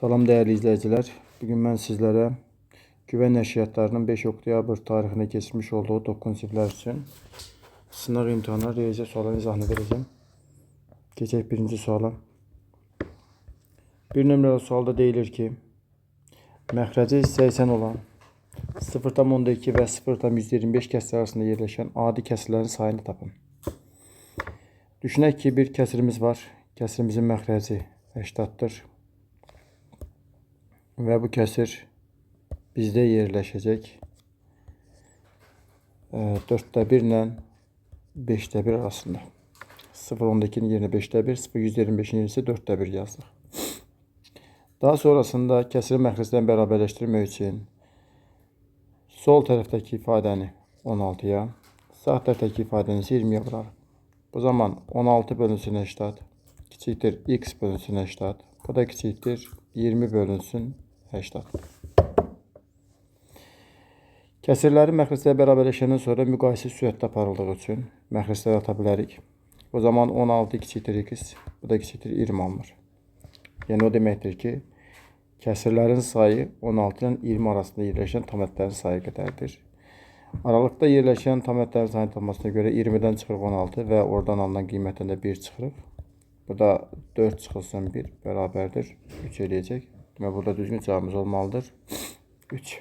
Salam değerli izleyiciler. Bugün ben sizlere güven nəşriyyatlarının 5 oktyabr tarixində keçmiş olduğu 9 siniflər üçün sınav imtahanları riyaziyyat suallarının izahını vereceğim. Geçək birinci suala. Bir nömrəli sualda deyilir ki, məxrəci 80 olan 0,2 və 0,125 kəsr arasında yerləşən adi kəsrlərin sayını tapın. Düşünək ki, bir kəsrimiz var. Kəsrimizin məxrəci 80'dir. Və bu kəsir bizdə yerləşəcək 4/1 ilə 5/1 arasında. 0,12'nin yerine 5/1, 0,125'in yerine ise 4/1 yazdıq. Daha sonrasında kəsiri məxrəcdən bərabərləşdirmək üçün sol tərəfdəki ifadəni 16'ya, sağ tərəfdəki ifadəni 20'ye vurarıq. Bu zaman 16 bölünsün 80 kiçikdir x bölünsün 80. Bu da kiçikdir 20 bölünsün 80. Kəsirləri məxrəclə bərabərləşəndən sonra müqayisə sürətdə aparıldığı üçün məxrəcləri ata bilərik. O zaman 16 kiçikdir x, bu da kiçikdir 20 alınır. Yəni o deməkdir ki, kəsirlərin sayı 16 ilə 20 arasında yerləşən tam ədədlərin sayı qədərdir. Aralıqda yerləşən tam ədədlərin sayının tapılmasına görə 20'dən çıxırıq 16 və oradan alınan qiymətdən də 1 çıxırıq. Bu da 4 çıxılsın 1 bərabərdir 3 eləyəcək. Və burada düzgün cavabımız olmalıdır 3.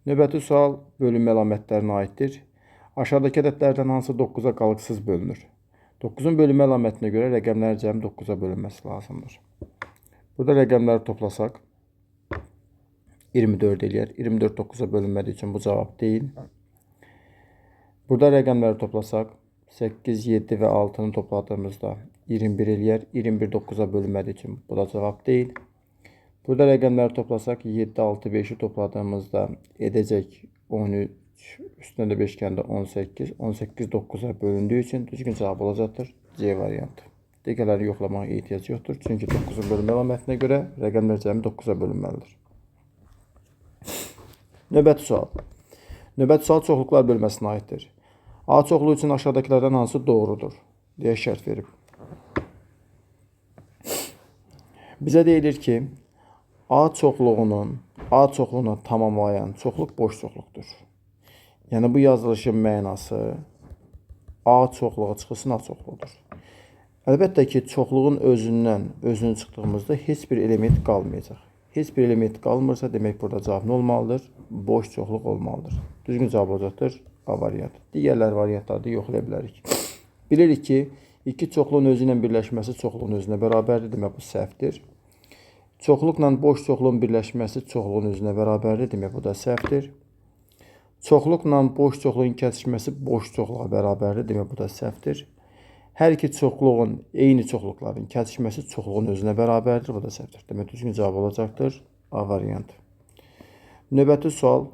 Növbəti sual bölünmə əlamətlərinə aiddir. Aşağıdakı ədədlərdən hansı 9'a qalıqsız bölünür? 9'un bölünmə əlamətinə görə rəqəmlərin cəmi 9'a bölünməsi lazımdır. Burada rəqəmləri toplasaq 24 eləyər. 24 9'a bölünmədiyi üçün bu cavab deyil. Burada rəqəmləri toplasaq 8, 7 və 6'nı topladığımızda 21 eləyər. 21 9'a bölünmədiyi üçün bu da cavab deyil. Burada rəqəmləri toplasaq 7, 6, 5'i topladığımızda edəcək 13, üstünə də 5 gəndə 18, 18 9'a bölündüyü üçün düzgün cavab olacaqdır C variantı. Dəqiqələri yoxlamağa ehtiyac yoxdur. Çünki 9'un bölünmə əlamətinə görə rəqəmlər cəmi 9'a bölünməlidir. Növbəti sual. Növbəti sual çoxluqlar bölməsinə aiddir. A çoxluğu üçün aşağıdakilərdən hansı doğrudur deyə şərt verib. Bizə deyilir ki, A çoxluğunu tamamlayan çoxluq boş çoxluqdur. Yəni bu yazılışın mənası A çoxluğu çıxılsın A çoxluğudur. Əlbəttə ki, çoxluğun özünü çıxdığımızda heç bir element qalmayacaq. Heç bir element qalmırsa, demək burada cavab nə olmalıdır? Boş çoxluq olmalıdır. Düzgün cavab olacaqdır A variantı. Digərlər variantlarda yoxlaya bilərik. Bilirik ki, iki çoxluğun özü ilə birləşməsi çoxluğun özünə bərabərdir. Demək bu səhvdir. Çoxluqla boş çoxluğun birləşməsi çoxluğun özünə bərabərdir. Demək bu da səhvdir. Çoxluqla boş çoxluğun kəsişməsi boş çoxluğa bərabərdir. Demək bu da səhvdir. Hər iki çoxluğun eyni çoxluqların kəsişməsi çoxluğun özünə bərabərdir. Bu da səhvdir. Demək düzgün cavab olacaqdır A variantı. Növbəti sual.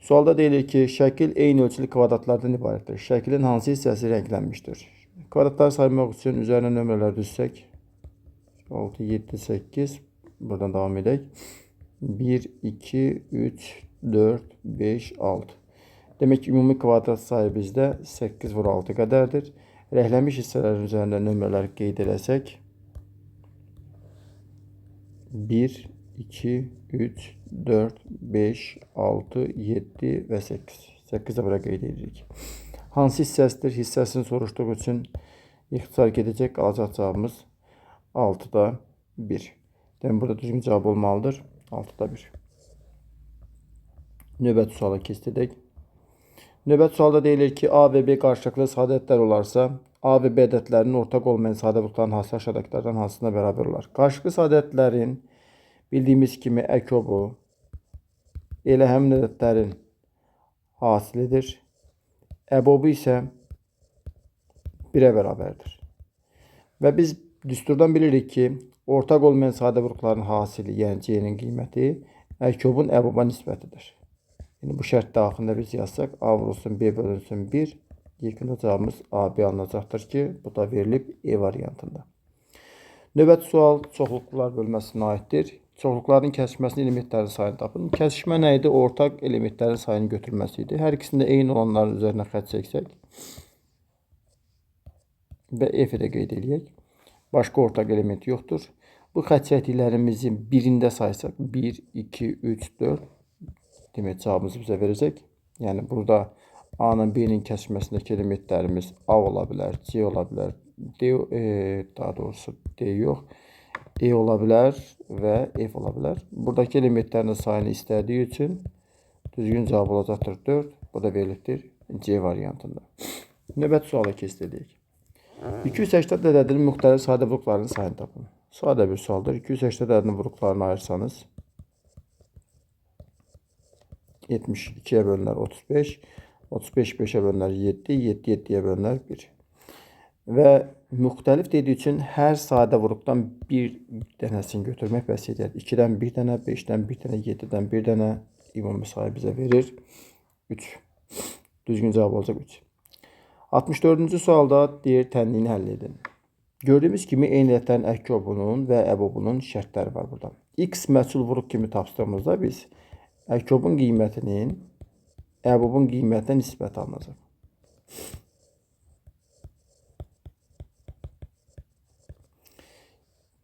Sualda deyilir ki, şəkil eyni ölçülü kvadratlardan ibarətdir. Şəklin hansı hissəsi rənglənmişdir? Kvadratları saymaq üçün üzərinə nömrələr düzsək 6, 7, 8 buradan davam edək. 1, 2, 3, 4, 5, 6. Demək ki, ümumi kvadrat sayı bizdə 8/6 qədərdir. Rənglənmiş hissələrin üzərində nömrələri qeyd eləsək 1, 2, 3, 4, 5, 6, 7 və 8. 8 də bura qeyd edirik. Hansı hissəsidir? Hissəsini soruşduğu üçün ixtisar gedəcək. Qalacaq cavabımız 6'da 1. Demək burada düzgün cavab olmalıdır 6'da 1. Növbəti suala keçdik. Növbəti sualda deyilir ki, A və B qarşılıqlı sadə ədədlər olarsa, A və B ədədlərinin ortaq olmayan sadə qrupların hansı aşağıdakilərdən hansına bərabər olar? Qarşılıqlı sadə ədədlərin bildiyimiz kimi əkobu elə həmin ədədlərin hasilidir. Əbobu isə 1'ə bərabərdir. Və biz düsturdan bilirik ki, ortaq olmayan sadə qrupların hasili, yəni C-nin qiyməti əkobun əboba nisbətidir. Yəni bu şərt daxilində biz yazsaq A vurulsun B bölünsün 1. Yekunda cavabımız AB alınacaqdır ki, bu da verilib E variantında. Növbəti sual çoxluqlar bölməsinə aiddir. Çoxluqların kəsişməsinin elementlərin sayını tapın. Kəsişmə nə idi? Ortaq elementlərin sayını götürməsi idi. Hər ikisində eyni olanların üzərinə xətt çəksək və F-i də qeyd edək. Başqa ortaq element yoxdur. Bu xətt çəkdiklərimizin birində saysaq 1, 2, 3, 4 demək cavabımızı bizə verəcək. Yəni burada A-nın B-nin kəsməsindəki elementlərimiz A ola bilər, C ola bilər, daha doğrusu D yox, E ola bilər və F ola bilər. Buradakı elementlərin sayını istədiyi üçün düzgün cavab olacaqdır 4. Bu da verilibdir C variantında. Növbəti suala keçid edək. 280 ədədinin müxtəlif sadə vuruqlarının sayını tapın. Sadə bir sualdır. 280 ədədinin vuruqlarını ayırsanız 72-yə bölünər 35, 35 5-ə bölünər 7, 7 7-yə bölünər 1. Və müxtəlif dediyi üçün hər sadə vuruqdan bir dənəsini götürmək bəs edir. 2-dən 1 dənə, 5-dən 1 dənə, 7-dən 1 dənə ümumi sayı bizə verir 3. Düzgün cavab olacaq 3. 64-cü sualda deyir tənliyi həll edin. Gördüyümüz kimi eyni ədədlərin əkobunun və əbobunun şərtləri var burada. X məchul vuruq kimi tapdığımızda biz əkobun qiymətinin əbobun qiymətinə nisbət alınacaq.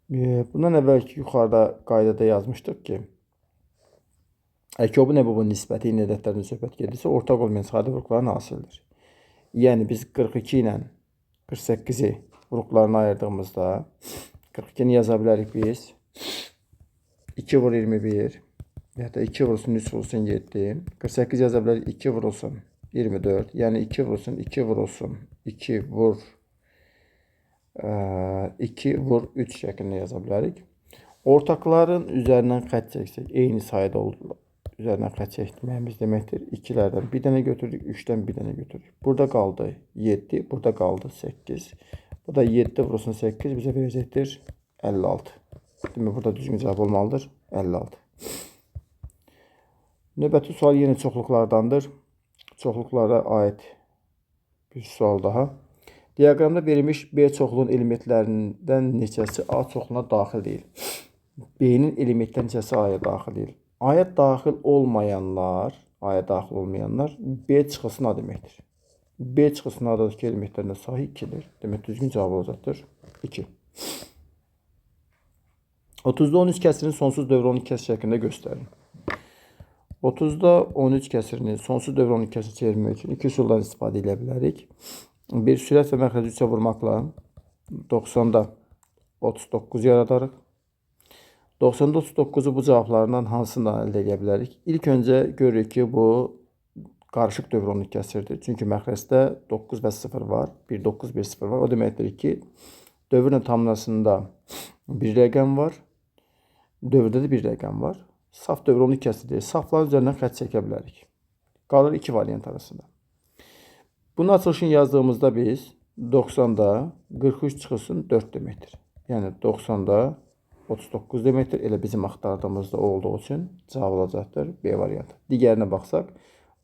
Bundan əvvəlki yuxarıda qaydada yazmışdıq ki, əkobun əbobun nisbəti eyni ədədlərdən söhbət gedirsə, ortaq olmayan sadə vuruqların hasildir. Yəni biz 42 ilə 48-i vuruqlarına ayırdığımızda 42-ni yaza bilərik biz. 2 vur 21 ya da 2 vurulsun 3 vurulsun 7. 48 yaza bilərik 2 vurulsun 24. Yəni 2 vurulsun 2 vurulsun 2 vur 2 vur 3 şəklində yaza bilərik. Ortaqların üzərindən xətt çəksək, eyni sayda oldular. Üzərindən xətt çəkməyimiz deməkdir. 2-lərdən bir dənə götürdük, 3-dən bir dənə götürdük. Burada qaldı 7, burada qaldı 8. Bu da 7 vurulsun 8 bizə verəcəkdir 56. Demək, burada düzgün cavab olmalıdır 56. Növbəti sual yenə çoxluqlardandır. Çoxluqlara aid bir sual daha. Diaqramda verilmiş B çoxluğun elementlərindən neçəsi A çoxluğuna daxil deyil? B-nin elementlərin neçəsi A-ya daxil deyil? A-ya daxil olmayanlar, B çıxısına deməkdir. B çıxısına adadakı elementlərin sayı 2-dir. Demək, düzgün cavab olacaqdır 2. 30-da 13 kəsirini sonsuz dövr 12 kəsr şəklində göstərin. 30-da 13 kəsirini sonsuz dövr 12 kəsr çevirmək üçün iki üsuldan istifadə edə bilərik. Bir sürət və məxrəci 3-ə vurmaqla 90-da 39 yaradarıq. 90-da 39-u bu cavablarından hansından əldə edə bilərik? İlk öncə görürük ki, bu qarışıq dövr 12 kəsirdir. Çünki məxrəcdə 9 və 0 var. 1, 9, 1, 0 var. O deməkdir ki, dövrün tamamlasında bir rəqəm var. Dövrdə də bir rəqəm var. Saf dövr 12 kəsirdir. Safların üzərindən xətt çəkə bilərik. Qalır iki variant arasında. Bunun açılışını yazdığımızda biz 90-da 43 çıxılsın 4 deməkdir. Yəni 90-da 39 deməkdir. Elə bizim axtardığımızda olduğu üçün cavab olacaqdır B variantı. Digərinə baxsaq,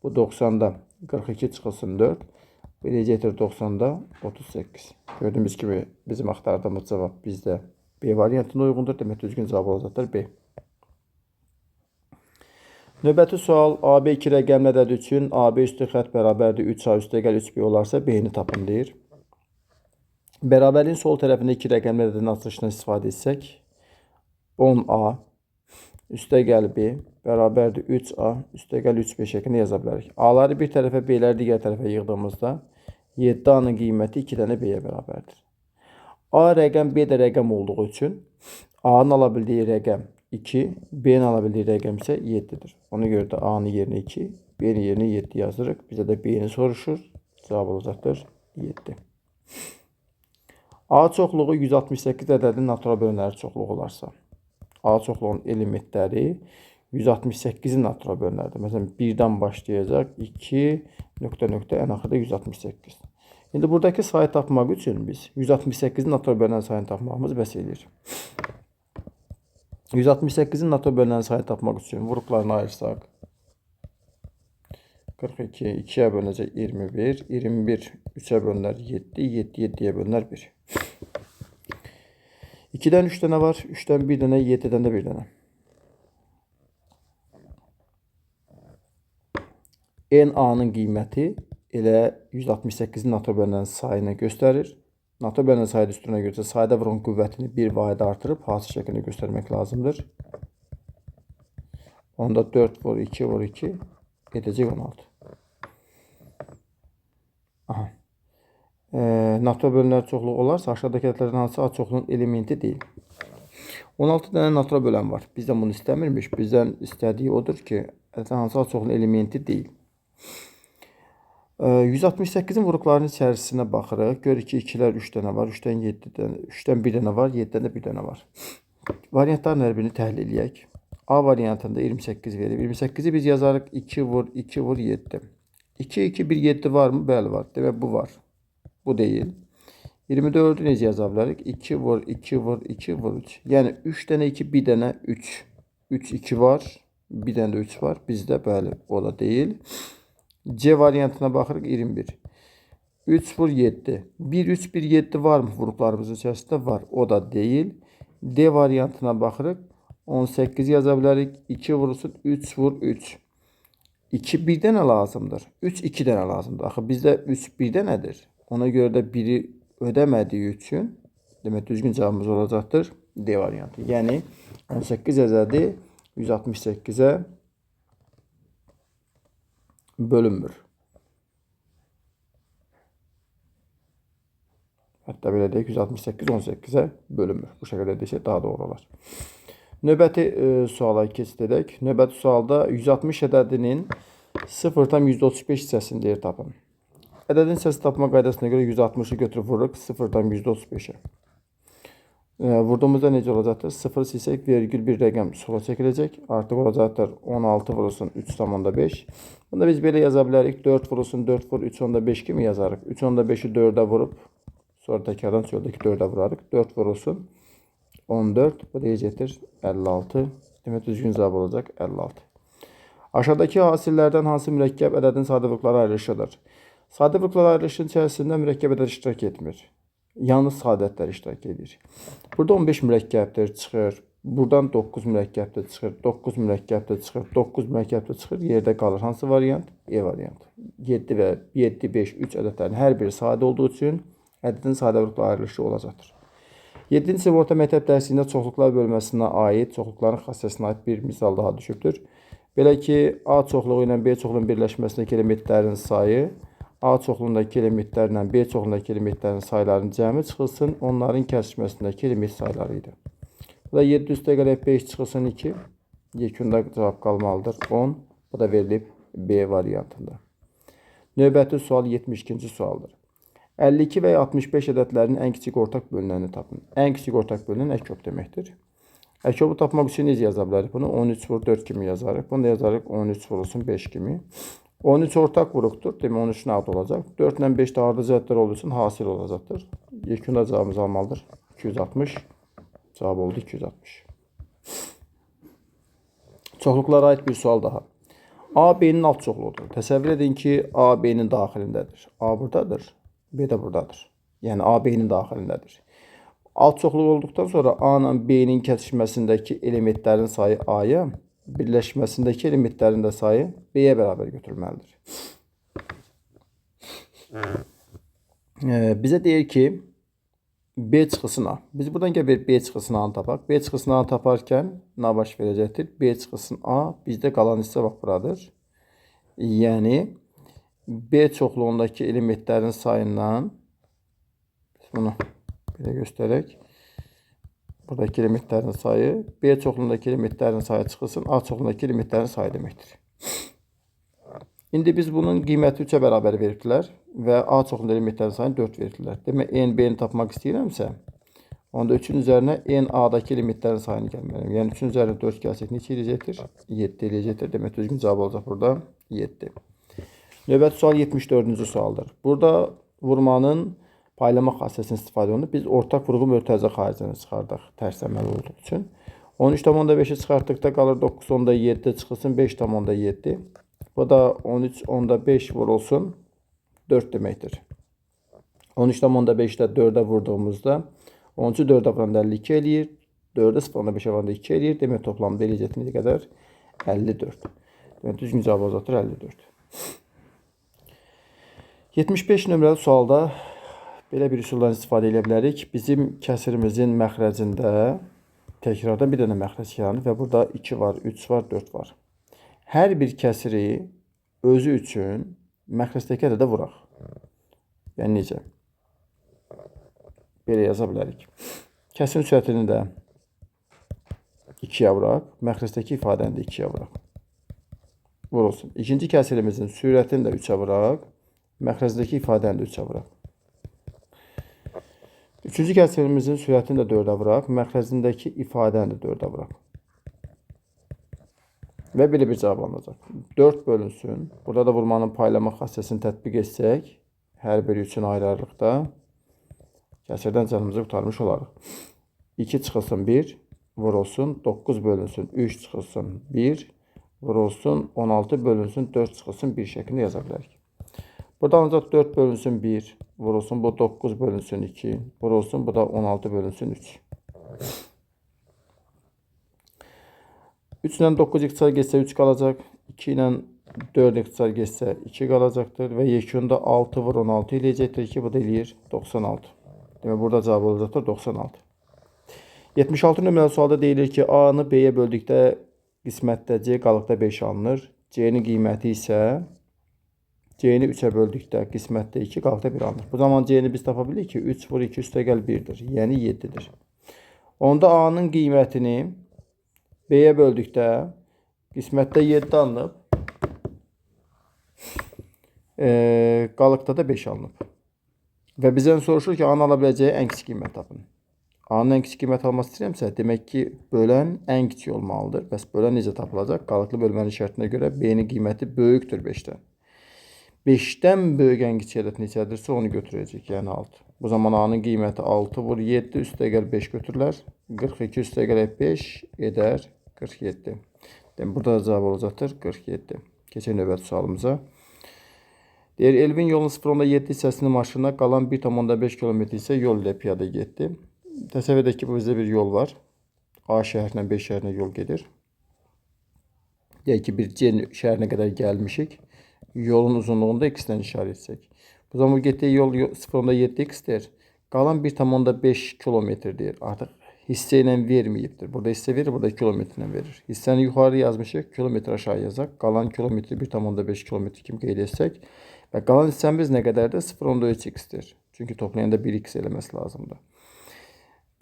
bu 90-da 42 çıxılsın 4. Verəcəkdir 90-da 38. Gördüyümüz kimi bizim axtardığımız cavab bizdə B variantına uyğundur. Demək, düzgün cavab olacaqdır B. Növbəti sual, AB 2 rəqəmli ədəd üçün AB üstü xətt bərabərdir 3A üstə gəl 3B olarsa B-ni tapın deyir. Bərabərliyin sol tərəfində 2 rəqəmli ədədin açılışından istifadə etsək, 10A üstə gəl B bərabərdir 3A üstə gəl 3B şəklində yaza bilərik. A-ları bir tərəfə, B-ləri digər tərəfə yığdığımızda 7A-nın qiyməti 2 dənə B-yə bərabərdir. A rəqəm, B də rəqəm olduğu üçün A-nın ala bildiyi rəqəm 2, B-nin ala bildiyi rəqəm isə 7-dir. Ona görə də A-nın yerinə 2, B-nin yerinə 7 yazırıq. Bizə də B-ni soruşur. Cavab olacaqdır 7. A çoxluğu 168 ədədinin natural bölünənləri çoxluğu olarsa, A çoxluğunun elementləri 168-in natural bölünənləridir. Məsələn, 1-dən başlayacaq, 2, ən axırda 168. İndi buradakı sayı tapmaq üçün biz 168-in natural bölünən sayını tapmağımız bəs edir. 168-in natural bölünən sayı tapmaq üçün vuruqlarını ayırsaq, 42, 2-yə bölünəcək 21, 21 3-ə bölünər 7, 7 7-yə bölünər 1. 2-dən 3 dənə var, 3-dən 1 dənə, 7-dən də 1 dənə. NA-nın qiyməti elə 168-in natural bölünən sayını göstərir. NATO bölünən sayı düsturuna görə sayda vurulan qüvvətini bir vahid artırıb hasıl şəklində göstərmək lazımdır. Onda 4 vur 2 vur 2 edəcək 16. Aha. NATO bölünənlər çoxluğu olarsa aşağıdakı ədədlərdən hansı A çoxluğunun elementi deyil. 16 dənə NATO bölən var. Bizdən bunu istəmirmiş. Bizdən istədiyi odur ki, ədədlərin hansı A çoxluğunun elementi deyil. 168-in vuruqlarının içərisinə baxırıq. Görürük ki, 2-lər 3 dənə var, 3-dən 7 dənə, 3-dən 1 dənə var, 7-dən də 1 dənə var. Variantların hər birini təhlil edək. A variantında 28 verir. 28-i biz yazarıq 2 vur 2 vur 7. 2 2 1 7 var mı? Bəli var. Demək bu var. Bu deyil. 24-ü necə yaza bilərik? 2 vur 2 vur 2 vur 3. Yəni 3 dənə 2 1 dənə 3. 3 2 var. 1 dənə də 3 var. Bizdə bəli o da deyil. C variantına baxırıq 21. 3 vur 7. 1 3 1 7 var mı vuruqlarımızın içərisində? Var. O da deyil. D variantına baxırıq. 18 yaza bilərik. 2 vurulsun 3 vur 3. 2 1 dənə lazımdır. 3 2 dənə lazımdır. Axı bizdə 3 1 dənədir. Ona görə də biri ödəmədiyi üçün demək düzgün cavabımız olacaqdır D variantı. Yəni 18 ədədi 168-ə bölünmür. Hətta belə deyək 168 18-ə bölünmür. Bu şəkildə desək daha doğru olar. Növbəti suala keçid edək. Növbəti sualda 160 ədədinin 0,35 hissəsini deyir tapın. Ədədin hissəsi tapma qaydasına görə 160-ı götürüb vururuq 0,35-ə. Vurduğumuzda necə olacaqdır? 0 silsək vergül bir rəqəm sola çəkiləcək. Artıq olacaqdır 16 vurulsun 3,5. Bunda biz belə yaza bilərik. 4 vurulsun 4 vur 3,5 kimi yazarıq. 3,5-i 4-ə vurub sonra təkrardan çöldəki 4-ə vurarıq. 4 vurulsun 14. Bu da necədir? 56. Demək düzgün cavab olacaq 56. Aşağıdakı hasillərdən hansı mürəkkəb ədədin sadə-vuruqları ayrılışıdır? Sadə-vuruqlar ayrılışının içərisində mürəkkəb ədəd iştirak etmir. Yalnız sadətlər iştirak edir. Burada 15 mürəkkəbdir çıxır. Buradan 9 mürəkkəbdir çıxır. 9 mürəkkəbdir çıxır. 9 mürəkkəbdir çıxır. Yerdə qalır. Hansı variant? E variantı. 7 və 7, 5, 3 ədədlərin hər biri sadə olduğu üçün ədədin sadə-vuruqlar ayrılışı olacaqdır. 7-ci sinif orta məktəb dərsində çoxluqlar bölməsinə aid, çoxluqların xassəsinə aid bir misal daha düşübdür. Belə ki, A çoxluğu ilə B çoxluğunun birləşməsindəki elementlərin sayı A çoxluğundakı elementlərlə B çoxluğundakı elementlərin saylarının cəmi çıxılsın, onların kəsişməsindəki element sayları idi. Bu da 7 üstə gələk 5 çıxılsın 2. Yekunda cavab qalmalıdır 10. Bu da verilib B variantında. Növbəti sual 72-ci sualdır. 52 və ya 65 ədədlərinin ən kiçik ortaq bölünəni tapın. Ən kiçik ortaq bölünən əkyob deməkdir. Əkyobu tapmaq üçün necə yaza bilərik? Bunu 13 vur 4 kimi yazarıq. Bunu da yazarıq 13 vurulsun 5 kimi. 13 ortaq vuruqdur. Demək 13 nə olacaq? 4 ilə 5 də ardıcı ədədlər olduğu üçün hasil olacaqdır. Yekunda cavabımız almalıdır. 260. Cavab oldu 260. Çoxluqlara aid bir sual daha. A, B-nin alt çoxluğudur. Təsəvvür edin ki, A, B-nin daxilindədir. A buradadır, B də buradadır. Yəni A, B-nin daxilindədir. Alt çoxluq olduqdan sonra A ilə B-nin kəsişməsindəki elementlərin sayı A-ya, birləşməsindəki elementlərin də sayı B-yə bərabər götürülməlidir. Bizə deyir ki, B çıxısın A. Biz buradan gəl B çıxısın A-nı tapaq. B çıxısın A-nı taparkən nə baş verəcəkdir? B çıxısın A, bizdə qalan hissə bax buradır. Yəni, B çoxluğundakı elementlərin sayından, bunu belə göstərək. Buradakı elementlərin sayı, B çoxluğundakı elementlərin sayı çıxılsın, A çoxluğundakı elementlərin sayı deməkdir. İndi biz bunun qiyməti 3-ə bərabər verdilər və A çoxluğundakı elementlərin sayını 4 verdilər. Demək, N, B-ni tapmaq istəyirəmsə, onda 3-ün üzərinə N, A-dakı elementlərin sayını gəlməliyim. Yəni 3-ün üzərinə 4 gəlsək neçə eləyəcəkdir? 7 eləyəcəkdir. Demək, düzgün cavab olacaq burada 7. Növbəti sual 74-cü sualdır. Burada vurmanın paylama xassəsini istifadə olunur. Biz ortaq vuruğu mörtəzə xaricinə çıxardıq tərsinəməli olduğu üçün. 13,5-i çıxartdıqda qalır 9,7 çıxılsın 5,7. Bu da 13,5 vurulsun 4 deməkdir. 13,5-də 4-ə vurduğumuzda 13-ü 4-ə vuranda 52 eləyir. 4-ə 0,5-ə vuranda 2 eləyir. Demək toplamda eləyəcək nə qədər? 54. Demək düzgün cavab olacaqdır 54. 75 nömrəli sualda Belə bir üsuldan istifadə edə bilərik. Bizim kəsirimizin məxrəcində təkrardan bir dənə məxrəc yaranır və burada 2 var, 3 var, 4 var. Hər bir kəsiri özü üçün məxrəcdəki ədədə vuraq. Yəni necə? Belə yaza bilərik. Kəsim sürətini də 2-yə vuraq. Məxrəcdəki ifadəni də 2-yə vuraq. Vurulsun. İkinci kəsirimizin sürətini də 3-ə vuraq. Məxrəcdəki ifadəni də 3-ə vuraq. Üçüncü kəsirimizin sürətini də 4-ə vuraq. Məxrəcindəki ifadəni də 4-ə vuraq. Və belə bir cavab alınacaq. 4 bölünsün. Burada da vurmanın paylama xassəsini tətbiq etsək, hər biri üçün ayrı-ayrılıqda kəsirdən canımızı qurtarmış olarıq. 2 çıxılsın 1, vurulsun. 9 bölünsün 3 çıxılsın 1, vurulsun. 16 bölünsün 4 çıxılsın 1 şəklində yaza bilərik. Burada ancaq 4 bölünsün 1, vurulsun. Bu 9 bölünsün 2, vurulsun. Bu da 16 bölünsün 3. 3 ilə 9 ixtisar geçsə 3 qalacaq. 2 ilə 4 ixtisar geçsə 2 qalacaqdır. Və yekunda 6 vur 16 eləyəcəkdir ki, bu da eləyir 96. Demək, burada cavab olacaqdır 96. 76 nömrəli sualda deyilir ki, A-nı B-yə böldükdə qismətdə C qalıqda 5 alınır. C-nin qiyməti isə C-ni 3-ə böldükdə qismətdə 2 qalıqda 1 alınır. Bu zaman C-ni biz tapa bilirik ki, 3 vur 2 üstəgəl 1-dir. Yəni 7-dir. Onda A-nın qiymətini B-yə böldükdə qismətdə 7 alınıb, qalıqda da 5 alınıb. Və bizdən soruşur ki, A-nın ala biləcəyi ən kiçik qiymət tapın. A-nın ən kiçik qiymət almaq istəyirəmsə, demək ki, bölən ən kiçik olmalıdır. Bəs bölən necə tapılacaq? Qalıqlı bölmənin şərtinə görə B-nin qiyməti böyükdür 5-dən. 5-dən böyük ən kiçik ədəd neçədirsə onu götürəcək, yəni 6. Bu zaman A-nın qiyməti 6 vur 7 üstəgəl 5 götürülər. 42 üstəgəl 5 edər 47. Demək, burada da cavab olacaqdır 47. Keçək növbəti sualımıza. Deyir, Elvin yolun 0.7 hissəsini maşına, qalan 1.5 km isə yol ilə piyada getdi. Təsəvvür edək ki, bu bizdə bir yol var. A şəhərindən B şəhərinə yol gedir. Deyək ki, bir C şəhərinə qədər gəlmişik. Yolun uzunluğunda x-dən işarə etsək. Bu zaman bu getdiyi yol 0.7x-dir. Qalan 1.5 km deyir. Artıq hissə ilə verməyibdir. Burada hissə verir, burada kilometrlə verir. Hissəni yuxarı yazmışıq, kilometr aşağı yazaq. Qalan kilometri 1.5 km kimi qeyd etsək. Və qalan hissəmiz nə qədərdir? 0.3x-dir. Çünki toplayanda 1x eləməsi lazımdır.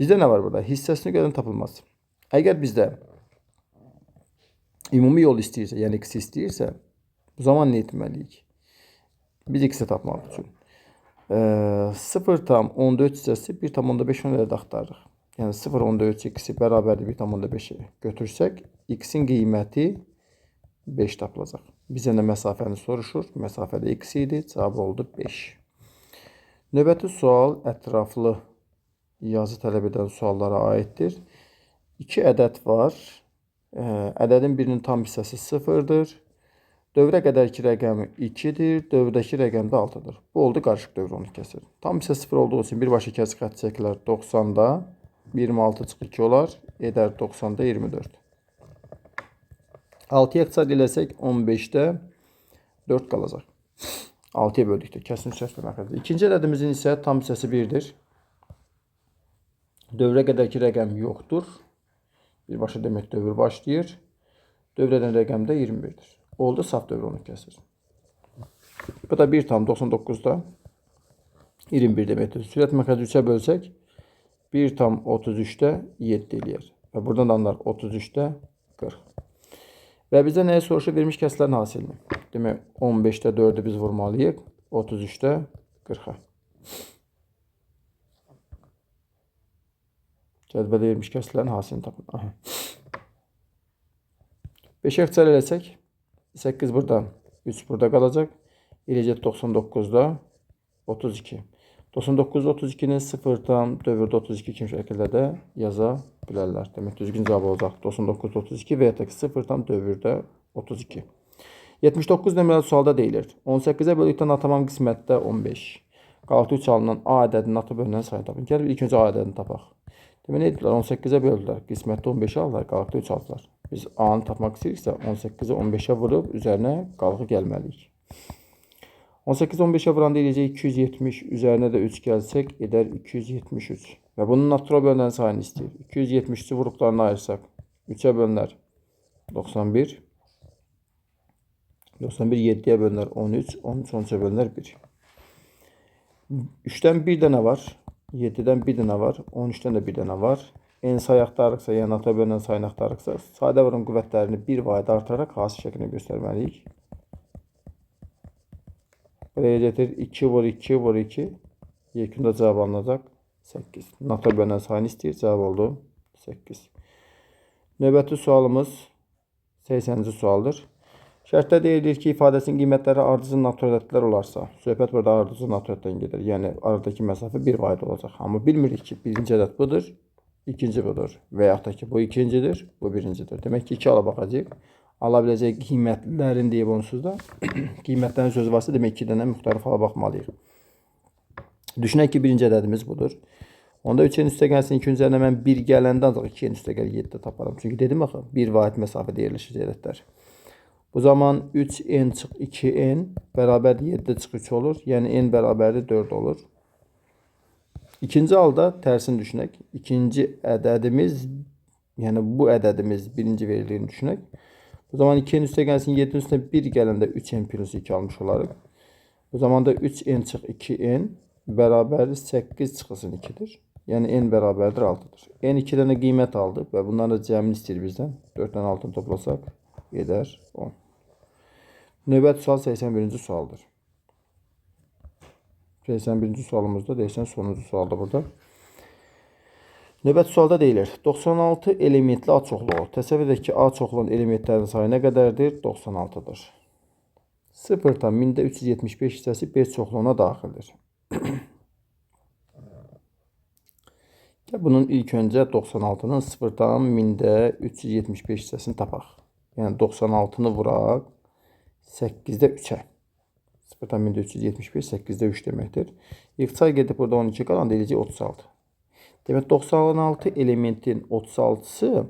Bizdə nə var burada? Hissəsini görə tapılmaz. Əgər bizdə ümumi yol istəyirsə, yəni x istəyirsə, bu zaman nə etməliyik? Biz x-i tapmaq üçün 0.14 hissəsi 1.5 ədəd axtarırıq. Yəni 0.14x-i bərabərdir 1.5-i götürsək, x-in qiyməti 5 tapılacaq. Bizə nə məsafəni soruşur? Məsafədə x idi, cavab oldu 5. Növbəti sual ətraflı yazı tələb edən suallara aiddir. 2 ədəd var. Ədədin birinin tam hissəsi 0-dır. Dövrə qədərki rəqəmi 2-dir. Dövrdəki rəqəm də 6-dır. Bu oldu qarışıq dövr 12 kəsir. Tam hissə 0 olduğu üçün birbaşa kəsik xətt çəkilər 90-da. 26 çıx 2 olar. Edər 90-da 24. 6-ya ixtisar eləsək 15-də 4 qalacaq. 6-ya böldükdə kəsim sürətlə məxrəcdə. İkinci ədədimizin isə tam hissəsi 1-dir. Dövrə qədərki rəqəm yoxdur. Birbaşa demək dövr başlayır. Dövr edən rəqəm də 21-dir. Oldu saf dövr 12 kəsir. Bu da 1,99-da 21 deməkdir. Sürət məxrəci 3-ə bölsək 1,33-də 7 eləyər. Və buradan da anlar 33-də 40. Və bizə nəyə soruşur? Vermiş kəsilərin hasilini. Demək, 15-də 4-ü biz vurmalıyıq. 33-də 40-a. Cədvələ vermiş kəsilərin hasilini tapın. 5-ə ixtisar eləsək, 8 burada, 3 burada qalacaq. Eləcək 99-da 32. 99-da 32-ni 0-dan dövrdə 32 kimi şəkildə də yaza bilərlər. Demək, düzgün cavab olacaq 99-da 32 və ya da ki 0-dan dövrdə 32. 79 nömrəli sualda deyilir. 18-ə böldükdən tamam qismətdə 15. Qalıqda 3 alınan A ədədinin atı bölünən sayı tapın. Gəlin ilk öncə A ədədini tapaq. Demək, nə edirlər? 18-ə böldülər. Qismətdə 15 alırlar, qalıqda 3 aldılar. Biz A-nı tapmaq istəyiriksə 18-ə 15-ə vurub üzərinə qalığı gəlməliyik. 18-15'e vuranda eləyəcək 270. Üzərinə də 3 gəlsək, edər 273. Və bunun natural bölünən sayını istəyir. 273-ü vurublarına ayırsaq, 3-ə bölünər 91. 91 7-yə bölünər 13. 13 13-ə bölünər 1. 3-dən 1 dənə var. 7-dən 1 dənə var. 13-dən də 1 dənə var. En sayı axtarıqsa, yəni natural bölünən sayını axtarıqsa, sadə vurun qüvvətlərini 1 vahid artıraraq hasil şəklində göstərməliyik. Buraya getir 2 vur 2 vur 2. Yekunda cevap alınacaq 8. Natural bölünən sayını istəyir. Cevap oldu 8. Növbəti sualımız 80-ci sualdır. Şərtdə deyilir ki, ifadəsinin qiymətləri ardıcıl natural ədədlər olarsa, söhbət burada ardıcıl natural ədəddən gedir. Yəni aradakı məsafə 1 vahid olacaq. Amma bilmirik ki, birinci ədəd budur, ikinci budur və yaxud da ki, bu ikincidir, bu birincidir. Demək ki, 2 ala baxacaq. Ala biləcək qiymətlərin deyib onsuz da. Qiymətlərin sözü varsa, demək 2 dənə müxtəlif ala baxmalıyıq. Düşünək ki, birinci ədədimiz budur. Onda 3-ün üstə gəlsin, 2-nin üzərinə mən 1 gələndə ancaq 2-nin üstə gəl 7 taparam. Çünki dedim axı, 1 vahid məsafədə yerləşir ədədlər. Bu zaman 3n çıx 2n bərabər 7 çıx 3 olur. Yəni n bərabərdir 4 olur. İkinci halda tərsini düşünək. İkinci ədədimiz, yəni bu ədədimiz birinci veriliyini düşünək. Bu zaman 2'nin üstə gəlsin, 7'nin üstə 1 gələndə 3n plus 2 almış olarıq. Bu zaman da 3n çıx 2n bərabərdir 8 çıxılsın 2'dir. Yəni n bərabərdir 6'dır. N 2 dənə qiymət aldı və bunların cəmini istəyir bizdən. 4'dən 6'ını toplasaq edər 10. Növbəti sual 81-ci sualdır. 81-ci sualımızda deyirsən sonuncu sualda burada. Növbəti sualda deyilir, 96 elementli A çoxluğu. Təsəvvür edək ki, A çoxluğunun elementlərinin sayı nə qədərdir? 96'dır. 0'dan 1000'də 375 hissəsi B çoxluğuna daxildir. Bunun ilk öncə 96'nın 0'dan 1000'də 375 hissəsini tapaq. Yəni 96'nı vuraq 8'də 3'ə. 0'dan 1000'də 375, 8'də 3 deməkdir. İlk say gedib burada 12 qalan deyiləcək 36. Demək 96 elementin 36'sı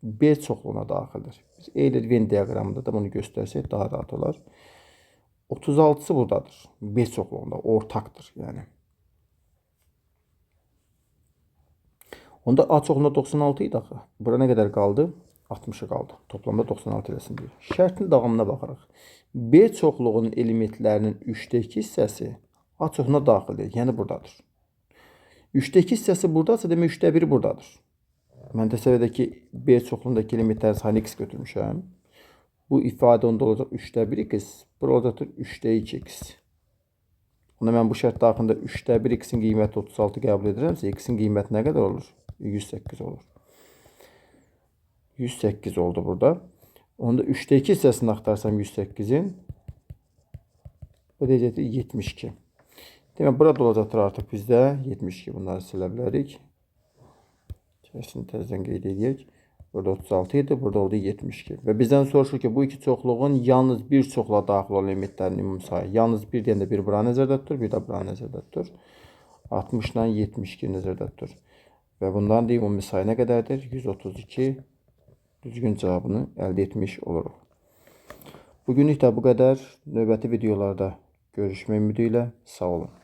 B çoxluğuna daxildir. Biz Euler Venn diaqramında da bunu göstərsək daha rahat olar. 36'sı buradadır. B çoxluğunda ortaqdır yəni. Onda A çoxluğunda 96 idi axı. Bura nə qədər qaldı? 60 qaldı. Toplamda 96 eləsin deyir. Şərtin davamına baxarıq. B çoxluğunun elementlərinin 3'dəki hissəsi A çoxluğuna daxildir. Yəni buradadır. 3'dəki hissəsi buradasa demək 3'də 1 buradadır. Mən təsəvvür edək ki, B çoxluğundakı elementlərin sayını x götürmüşəm. Bu ifadə onda olacaq 3'də 1 x. Bura olacaqdır 3'də 2 x. Onda mən bu şərt daxilində 3'də 1 x-in qiyməti 36 qəbul edirəmsə, x-in qiyməti nə qədər olur? 108 olur. 108 oldu burada. Onda 3'də 2 hissəsini axtarsam 108'in bu deyəcəkdir 72. Demək, burada olacaqdır artıq bizdə 72. Bunları silə bilərik. Keçini təzədən qeyd edək. Burada 36 idi, burada oldu 72. Və bizdən soruşur ki, bu iki çoxluğun yalnız bir çoxluğa daxil olan elementlərin ümumi sayı. Yalnız bir deyəndə bir bura nəzərdə tutur, bir də bura nəzərdə tutur. 60 ilə 72 nəzərdə tutur. Və bundan da ümumi sayı nə qədərdir? 132. Düzgün cavabını əldə etmiş oluruq. Bugünlük də bu qədər. Növbəti videolarda görüşmək ümidi ilə sağ olun.